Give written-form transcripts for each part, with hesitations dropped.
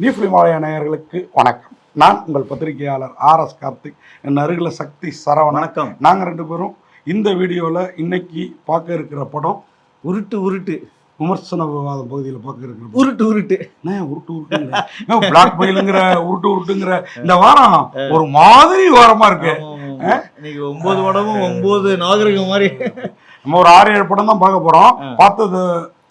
நீஃபிலிமாலய நேயர்களுக்கு வணக்கம். நான் உங்கள் பத்திரிகையாளர் RS கார்த்திக். என் அருகில் சக்தி சரவணன். வணக்கம். நாங்கள் ரெண்டு பேரும் இந்த வீடியோவில் இன்னைக்கு பார்க்க இருக்கிற படம் உருட்டு விமர்சன விவாதம் பகுதியில் பார்க்க இருக்கிற உருட்டு பிளாக் மயிலுங்கிற உருட்டுங்கிற இந்த வாரம் ஒரு மாதிரி வாரமா இருக்கு. இன்னைக்கு 9 படமும் 9 நாகரிகம் மாதிரி நம்ம ஒரு 6-7 படம் தான் பார்க்க போறோம். பார்த்தது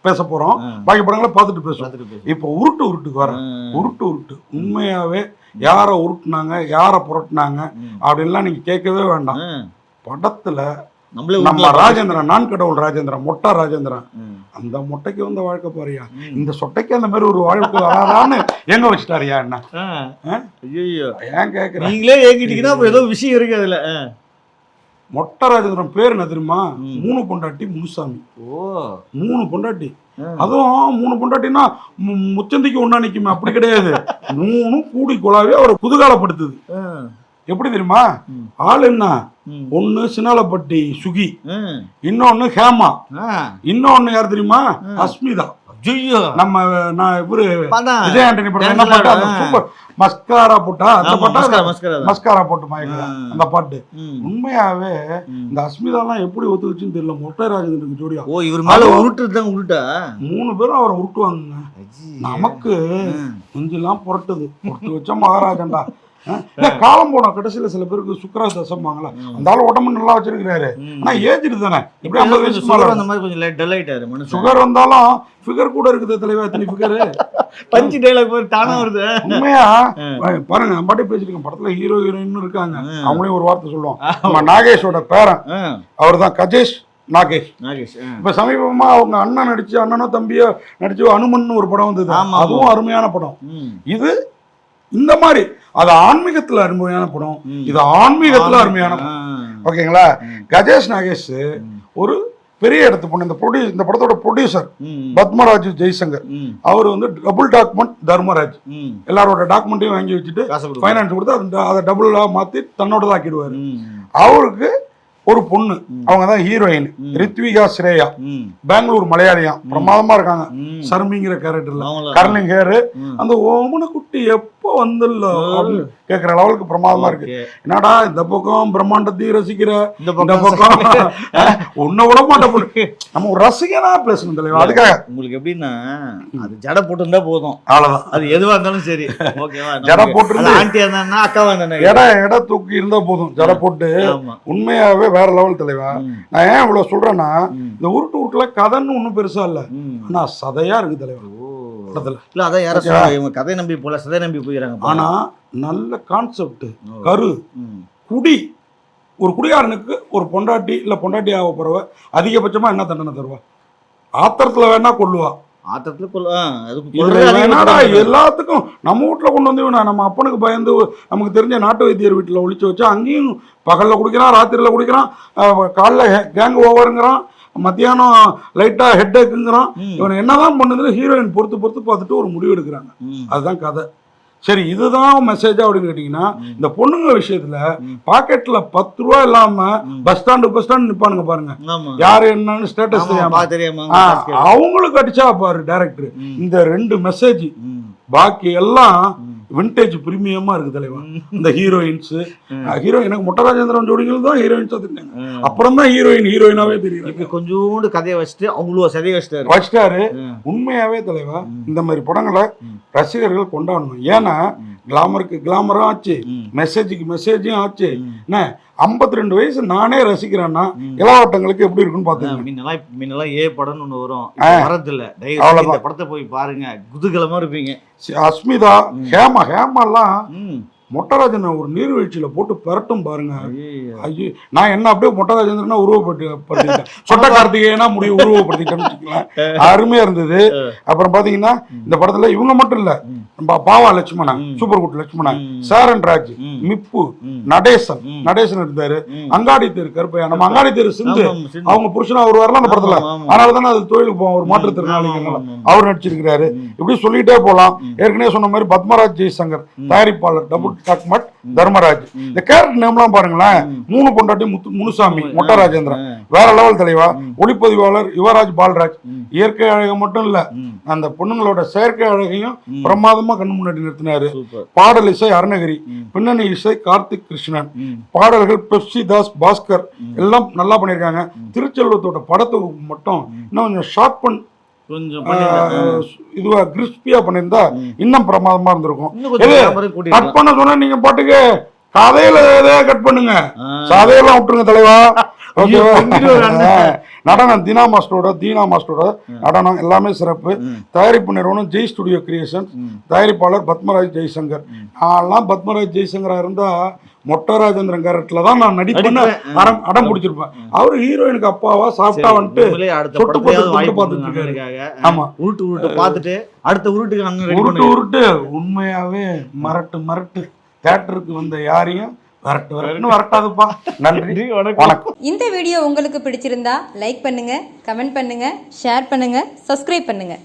பேச போறோம், பாக்கி படங்களை பார்த்துட்டு பேசுவோம். இப்போ உருட்டுக்கு வர உருட்டு உண்மையாவே யாரை உருட்டுனாங்க, யாரை புரட்டுனாங்க அப்படின்லாம் நீங்க கேட்கவே வேண்டாம். படத்துல நம்ம ராஜேந்திரன், நான் கடவுள் ராஜேந்திரன், மொட்டை ராஜேந்திரன், அந்த மொட்டைக்கு வந்த வாழ்க்கை பாரியா, இந்த சொட்டைக்கு அந்த மாதிரி ஒரு வாழ்க்கை வராதான்னு எங்க வச்சுட்டாரியா? என்ன ஏன் கேக்குறேன், நீங்களே ஏங்கிட்டீங்கன்னா ஏதோ விஷயம் இருக்கு அதுல. மொட்டை ராஜேந்திரன் பேர் என்ன தெரியுமா? 3 பொண்டாட்டி முனுசாமி. 3 பொண்டாட்டி, அதுவும் 3 பொண்டாட்டினா முச்சந்திக்கு ஒண்ணா நிக்குமே, அப்படி கிடையாது. 3 கூடி குழாவே அவரை குதூகலப்படுத்துது. எப்படி தெரியுமா? ஆள் என்ன, ஒண்ணு சினாலப்பட்டி சுகி, இன்னொன்னு ஹேமா, இன்னொன்னு யார் தெரியுமா? அஸ்மிதா. நம்ம நான் இவரு விஜய் ஆண்டனி படம் என்ன பாட்டு, அந்த சூப்பர் மஸ்காரா போட்டா, அந்த பாட்டா மஸ்காரா போட்டு மயக்கலாம் அந்த பாட்டு. உண்மையாவே இந்த அஸ்மிதா எல்லாம் எப்படி ஒத்துக்குச்சுன்னு தெரியல. மொட்டை ராஜேந்திரனுக்கு ஜோடியா. ஓ, இவர் மேல உருட்டா 3 பேரும் அவரை உருட்டுவாங்க. நமக்கு கொஞ்செல்லாம் புரட்டுது, புரட்டு வச்சா மகாராஜன்டா. காலம் போன கடைசியில சில பேருக்கு சுக்கரா தசம்பாங்களா, அந்த ஆள் உடம்பு நல்லா வச்சிருக்கிறாரு, ஆனா ஏஜ் தானே, எப்படி 50 வயசுக்கு மேல அந்த மாதிரி கொஞ்சம் டல் ஆயிட்டாரு. சுகர் வந்தாலும் ஃபிகர் கூட இருக்குது தலைவா, எத்தனை ஃபிகர் பஞ்ச் டைலாக் போய் தானா வருது. உண்மையா பாருங்க, பாட்டி பேசிருக்கேன். படத்துல ஹீரோ ஹீரோயின் இருக்காங்க, அவங்களையும் ஒரு வார்த்தை சொல்லுவோம். நம்ம நாகேஷோட பேரன் அவர் தான் கஜேஷ் நாகேஷ். இப்ப சமீபமா அவங்க அண்ணன் நடிச்சு, அண்ணனோ தம்பியோ நடிச்சு அனுமன் ஒரு படம் வந்தது, அதுவும் அருமையான படம். இது இந்த மாதிரி அது ஆன்மீகத்துல அருமையான படம், இது ஆன்மீகத்துல அருமையான படம். ஓகேங்களா? கஜேஷ் நாகேஷ் ஒரு பெரிய இடத்து பொண்ணு. இந்த படத்தோட ப்ரொடியூசர் பத்மராஜ் ஜெய்சங்கர், அவர் வந்து டபுள் டாக்குமெண்ட் தர்மராஜ், எல்லாரோட டாக்குமெண்ட்டையும் வாங்கி வச்சுட்டு ஃபைனான்ஸ் கொடுத்து அதை டபுளா மாத்தி தன்னோட ஆக்கிடுவாரு. அவருக்கு ஒரு பொண்ணு, அவங்க தான் ஹீரோயின் ரித்விகா ஸ்ரேயா, பெங்களூர் மலையாளியாம், பிரமாதமா இருக்காங்க. சர்மிங்கிற கேரக்டர்ல கர்லிங் ஹேரு, அந்த ஓமன குட்டி எப்போ வந்துல்ல கேக்குற லெவலுக்கு பிரமாதமா இருக்கு. என்னடா இந்த பக்கம் பிரம்மாண்டத்தையும் ரசிக்கிற, இந்த பக்கம் ஒன்ன விட மாட்டேன். நம்ம ஒரு ரசிகனா பேசணும் தலைவா. அதுக்காக உங்களுக்கு எப்படின்னா, அது ஜட போட்டு போதும், அவ்வளவுதான். அது எதுவா இருந்தாலும் சரி, ஜட போட்டு ஆண்டியா இருந்தா அக்காவா இருந்தா எடை தூக்கி இருந்தா போதும், ஜட போட்டு. உண்மையாவே வேற லெவல் தலைவா. நான் ஏன் இவ்வளவு சொல்றேன்னா, இந்த உருட்டுல கதைன்னு ஒண்ணும் பெருசா இல்ல, ஆனா சதையா இருக்கு தலைவா. கதை நம்பி போல, சதை நம்பி போயிடறாங்க. ஆனா நல்ல கான்செப்ட், கரு குடி. ஒரு குடிகாரனுக்கு ஒரு பொண்டாட்டி இல்ல பொண்டாட்டி ஆக போறவ அதிகபட்சமா என்ன தண்டனை தருவா? ஆத்திரத்துல வேணா கொல்லுவா. எல்லாத்துக்கும் நம்ம வீட்டுல கொண்டு வந்து நம்ம அப்பனுக்கு பயந்து நமக்கு தெரிஞ்ச நாட்டு வைத்தியர் வீட்டுல ஒளிச்சு வச்சா, அங்கேயும் பகல்ல குடிக்கிறான், ராத்திரில குடிக்கிறான், காலைல கேங் ஓவருங்கிறான், மத்தியானம் லைட்டா ஹெட் ஏக்குங்கிறான். இவனை என்னதான் பண்ணுதுன்னு ஹீரோயின் பொறுத்து பார்த்துட்டு ஒரு முடிவு எடுக்கிறாங்க. அதுதான் கதை. சரி, இதுதான் மெசேஜா அப்படின்னு கேட்டீங்கன்னா, இந்த பொண்ணுங்க விஷயத்துல பாக்கெட்ல 10 ரூபா இல்லாம பஸ் ஸ்டாண்டு நிப்பானுங்க பாருங்க, யாரு என்னன்னு ஸ்டேட்டஸ் தெரியாம அவங்களுக்கு அடிச்சா பாரு டைரக்டர். இந்த 2 மெசேஜ், பாக்கி எல்லாம் விண்டேஜ் பிரீமியமா இருக்கு தலைவா. இந்த ஹீரோயின்ஸ் எனக்கு மொட்டை ராஜேந்திரன் ஜோடிகள் தான் ஹீரோயின்ஸா தெரிஞ்சாங்க, அப்புறம் தான் ஹீரோயினாவே தெரியும். இப்ப கொஞ்சோண்டு கதையை வச்சுட்டு அவங்களோ சதையை வச்சிட்டாரு. உண்மையாவே தலைவா, இந்த மாதிரி படங்களை ரசிகர்கள் கொண்டாடணும். ஏன்னா கிளாமருக்கு கிளாமரும் ஆச்சு, மெசேஜுக்கு மெசேஜும் ஆச்சு. என்ன 52 வயசு நானே ரசிக்கிறேன்னா இளவட்டங்களுக்கு எப்படி இருக்குன்னு பாத்துங்க. முன்னெல்லாம் ஏ படம்னு ஒண்ணு வரும், வரதில்ல. இந்த படத்தை போய் பாருங்க, குதூகலமா இருப்பீங்க. அஸ்மிதா, ஹேமாலாம் மொட்டராஜன் ஒரு நீர்வீழ்ச்சியில போட்டு பெரட்டும் பாருங்க. ஐயோ, நான் என்ன அப்படியே மொட்டராஜேந்திரனா உருவப்படுத்திட்டேன், சொட்ட கார்த்திகேயனா உருவப்படுத்திட்டேன்னு அருமையா இருந்தது. அப்புறம் பாத்தீங்கன்னா இந்த படத்துல இவங்க மட்டும் இல்ல, பாவா லட்சுமணன், சூப்பர் குட் லட்சுமணன், சாரன் ராஜ், மிப்பு, நடேசன் இருந்தாரு, அங்காடி தெரு கருப்பையா, நம்ம அங்காடி தெரு சிந்து அவங்க புருஷனா அவர் வரலாம் அந்த படத்துல, அதனாலதானே அது தொழிலுக்கு போவோம், ஒரு மாற்றுத்திறனாளிகள் அவர் நடிச்சிருக்கிறாரு. இப்படி சொல்லிட்டே போலாம். ஏற்கனவே சொன்ன மாதிரி பத்மராஜ் ஜெய்சங்கர் தயாரிப்பாளர், டபுள் டாக்குமெண்ட் தர்மராஜ். இந்த கேரக்டர் நேம்லாம் பாருங்களேன், 3 பொண்டாட்டி முனுசாமி, மொட்டை ராஜேந்திரன், வேற லெவல் தலைவா. ஒளிப்பதிவாளர் யுவராஜ் பால்ராஜ். இயற்கை அழகம் மட்டும் இல்ல, அந்த பொண்ணுங்களோட செயற்கை அழகையும் பிரமாதமா கண்ணு முன்னாடி நிறுத்தினாரு. பாடல் இசை அருணகிரி, பின்னணி இசை கார்த்திக் கிருஷ்ணன், பாடல்கள் பெப்சி தாஸ் பாஸ்கர், எல்லாம் நல்லா பண்ணியிருக்காங்க. திருச்செல்வத்தோட படத்தை மட்டும் இன்னும் கொஞ்சம் ஷார்ட் இதுவா கிறிஸ்பியா பண்ணியிருந்தா இன்னும் பிரமாதமா இருந்திருக்கும். கட் பண்ண சொன்னா நீங்க பாட்டுக்கு கதையில ஏதாவது கட் பண்ணுங்க, கதையெல்லாம் விட்டுருங்க தலைவா. நடனம் தீனா மாஸ்டரோட நடனம் எல்லாமே சிறப்பு. தயாரிப்பு நிறுவனம் ஜெய் ஸ்டுடியோ கிரியேஷன், தயாரிப்பாளர் பத்மராஜ் ஜெய்சங்கர். நான்லாம் பத்மராஜ் ஜெய்சங்கரா இருந்தா மொட்டை ராஜேந்திரன் கேரக்டர்ல தான் நான் நடிப்பேன்னு அடம் பிடிச்சிருப்பேன். அவரு ஹீரோயினுக்கு அப்பாவா சாப்பிட்டா வந்துட்டு சொட்டு போட்டு பார்த்துட்டு இருக்காரு. ஆமா, உருட்டு பார்த்துட்டு அடுத்த உருட்டுக்கு உருட்டு உண்மையாவே மரட்டு தியேட்டருக்கு வந்த யாரையும் வரட்டாதுப்பா. நன்றி, வணக்கம். இந்த வீடியோ உங்களுக்கு பிடிச்சிருந்தா லைக் பண்ணுங்க, கமெண்ட் பண்ணுங்க, ஷேர் பண்ணுங்க, சப்ஸ்கிரைப் பண்ணுங்க.